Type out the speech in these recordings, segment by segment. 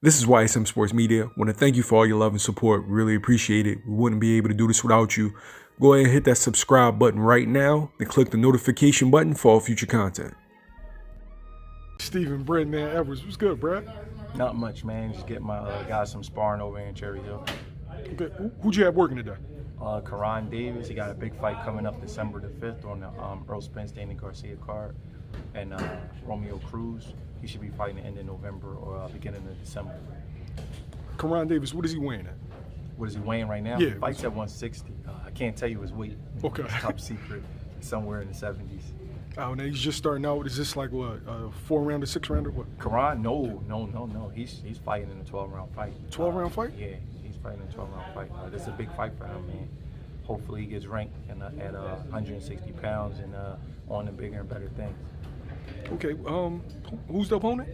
This is YSM Sports Media. Want to thank you for all your love and support. Really appreciate it. We wouldn't be able to do this without you. Go ahead and hit that subscribe button right now and click the notification button for all future content. Stephen Breadman Edwards, what's good, Brad? Not much, man. Just get my guys some sparring over here in Cherry Hill. Okay, who'd you have working today? Gervonta Davis, he got a big fight coming up December the 5th on the Earl Spence, Danny Garcia card. And Leo Cruz, he should be fighting the end of November or beginning of December. Gervonta Davis, what is he weighing at? What is he weighing right now? Yeah. He fights at 160. I can't tell you his weight. Okay. It's top secret, somewhere in the 70s. Oh, now he's just starting out. Is this like what, a 4-rounder, 6-rounder? What? Karan, no. He's fighting in a 12-round fight. 12-round fight? Yeah, he's fighting in a 12-round fight. This is a big fight for him, man. Hopefully he gets ranked at 160 pounds and on to bigger and better things. Okay, who's the opponent?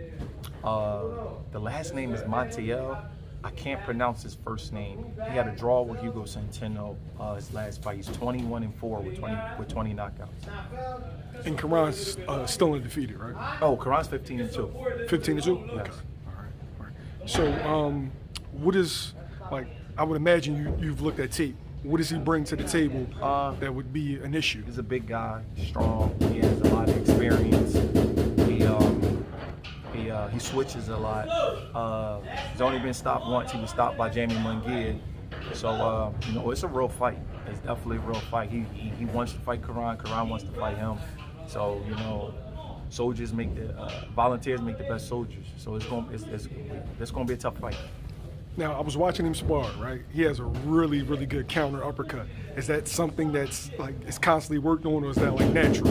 The last name is Montiel. I can't pronounce his first name. He had a draw with Hugo Centeno his last fight. He's 21-4 with 20 knockouts. And Karan's still undefeated, right? Oh, Karan's 15-2. 15-2? Yes. Okay. All right. So, what is, like, I would imagine you've looked at tape. What does he bring to the table that would be an issue? He's a big guy, strong. He has a lot of experience. He switches a lot. He's only been stopped once. He was stopped by Jamie Munguia. So it's a real fight. It's definitely a real fight. He wants to fight Karan. Karan wants to fight him. So soldiers make volunteers make the best soldiers. So it's gonna be a tough fight. Now, I was watching him spar, right? He has a really, really good counter uppercut. Is that something that's like is constantly worked on, or is that like natural?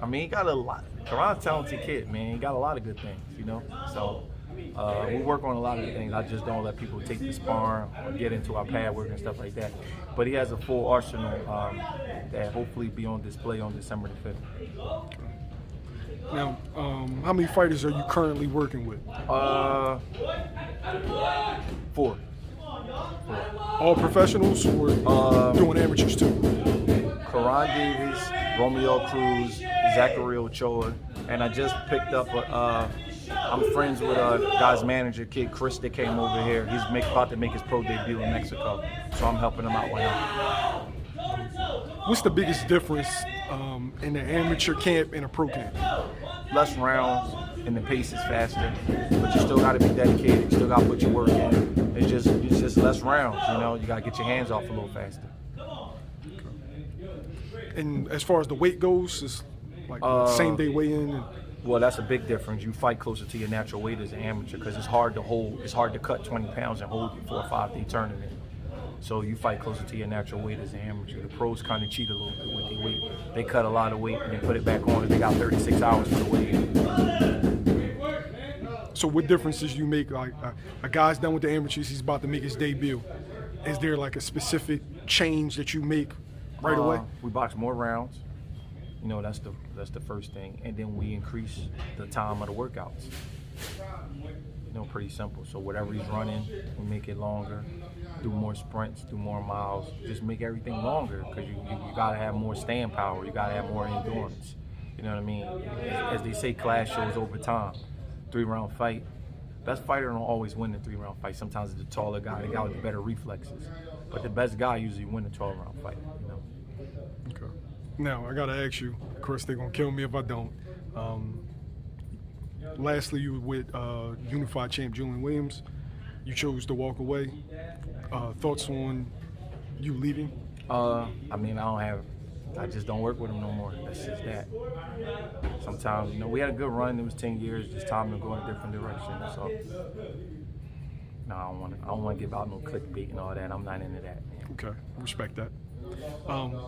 I mean, he got a lot. Karan's a talented kid, man. He got a lot of good things, So we work on a lot of things. I just don't let people take the sparring or get into our pad work and stuff like that. But he has a full arsenal that hopefully be on display on December the 5th. Now, how many fighters are you currently working with? 4. All professionals or doing amateurs too? Karan Davis, Romeo Cruz, Zachary Ochoa, and I just picked up I'm friends with a guy's manager, kid Chris, that came over here. He's about to make his pro debut in Mexico, so I'm helping him out with him. What's the biggest difference in the amateur camp and a pro camp? Less rounds and the pace is faster, but you still got to be dedicated. You still got to put your work in. It's just less rounds. You got to get your hands off a little faster. And as far as the weight goes, it's like same day weigh-in. Well, that's a big difference. You fight closer to your natural weight as an amateur because it's hard to hold. It's hard to cut 20 pounds and hold it for a 5-day tournament. So you fight closer to your natural weight as an amateur. The pros kind of cheat a little bit with their weight. They cut a lot of weight and then put it back on, and they got 36 hours for the weigh-in. So what differences you make? Like a guy's done with the amateurs, he's about to make his debut. Is there like a specific change that you make right away? We box more rounds. That's the first thing, and then we increase the time of the workouts. Pretty simple. So whatever he's running, we make it longer. Do more sprints, do more miles. Just make everything longer because you gotta have more staying power. You gotta have more endurance. You know what I mean? As they say, class shows over time. 3-round fight. Best fighter don't always win the 3-round fight. Sometimes it's the taller guy, the guy with the better reflexes. But the best guy usually win the 12-round fight. Okay. Now I gotta ask you. Of course, they're gonna kill me if I don't. Lastly, you were with Unified Champ Julian Williams. You chose to walk away. Thoughts on you leaving? I just don't work with him no more. That's just that. Sometimes, we had a good run. It was 10 years. Just time to go in a different direction. So, no, I don't want to give out no clickbait and all that. I'm not into that, man. Okay, respect that.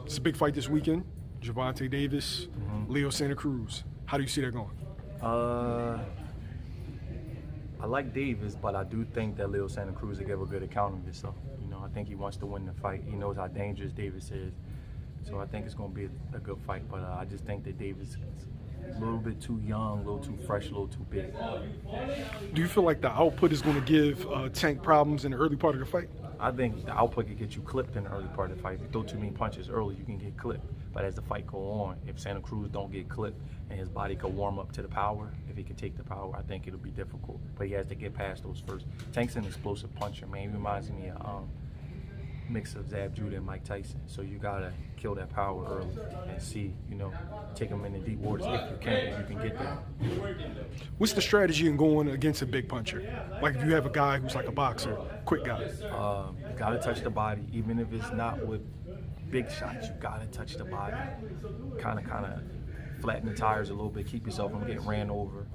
It's a big fight this weekend. Gervonta Davis, Leo Santa Cruz. How do you see that going? I like Davis, but I do think that Leo Santa Cruz will give a good account of himself. I think he wants to win the fight. He knows how dangerous Davis is. So I think it's going to be a good fight, but I just think that Davis is a little bit too young, a little too fresh, a little too big. Do you feel like the output is going to give Tank problems in the early part of the fight? I think the output could get you clipped in the early part of the fight. If you throw too many punches early, you can get clipped. But as the fight go on, if Santa Cruz don't get clipped and his body can warm up to the power, if he can take the power, I think it'll be difficult. But he has to get past those first. Tank's an explosive puncher, man. He reminds me of mix of Zab Judah and Mike Tyson. So you gotta kill that power early and see, take him in the deep waters if you can get there. What's the strategy in going against a big puncher? Like if you have a guy who's like a boxer, quick guy. You gotta touch the body, even if it's not with big shots. You gotta touch the body. Kind of flatten the tires a little bit. Keep yourself from getting ran over.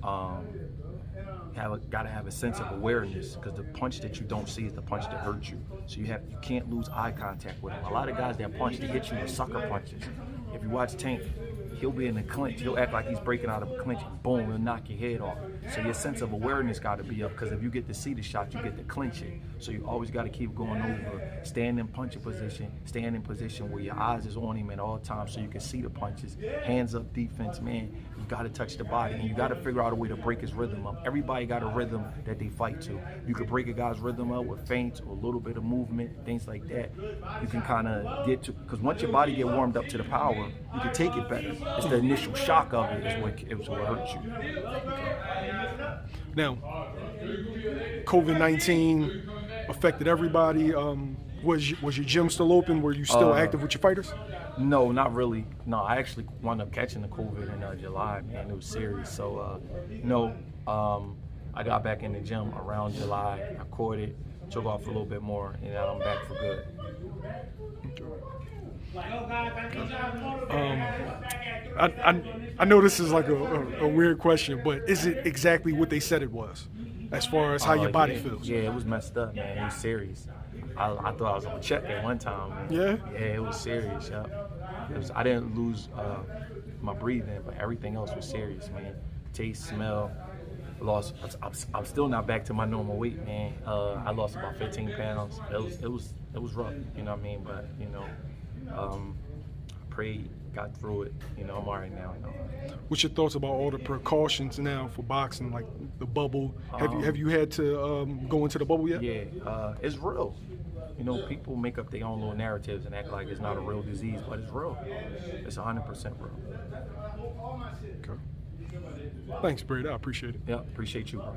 Gotta have a sense of awareness, because the punch that you don't see is the punch that hurts you. So you can't lose eye contact with him. A lot of guys that punch, they hit you with sucker punches. If you watch Tank, he'll be in a clinch. He'll act like he's breaking out of a clinch, and boom, he'll knock your head off. So your sense of awareness got to be up, because if you get to see the shot, you get to clinch it. So you always got to keep going over, stand in punching position, stand in position where your eyes is on him at all times so you can see the punches. Hands up defense, man. You got to touch the body, and you got to figure out a way to break his rhythm up. Everybody got a rhythm that they fight to. You could break a guy's rhythm up with feints or a little bit of movement, things like that. You can kind of get to, because once your body get warmed up to the power, you can take it better. It's the initial shock of it is what hurts you. Now, COVID-19 affected everybody. Was your gym still open? Were you still active with your fighters? No, not really. No, I actually wound up catching the COVID in July, man. It was serious. So, I got back in the gym around July. I caught it, took off a little bit more, and now I'm back for good. I know this is like a weird question, but is it exactly what they said it was, as far as how your body feels? Yeah, it was messed up, man. It was serious. I thought I was on check at one time, man. Yeah? Yeah, it was serious, yeah. I didn't lose my breathing, but everything else was serious, man. Taste, smell, lost. I'm still not back to my normal weight, man. I lost about 15 pounds. It was rough, you know what I mean? But, I prayed, got through it. I'm all right now. What's your thoughts about all the precautions now for boxing, like the bubble? Have you had to go into the bubble yet? Yeah, it's real. People make up their own little narratives and act like it's not a real disease, but it's real. It's 100% real. Okay. Thanks, Brad. I appreciate it. Yeah, appreciate you, bro.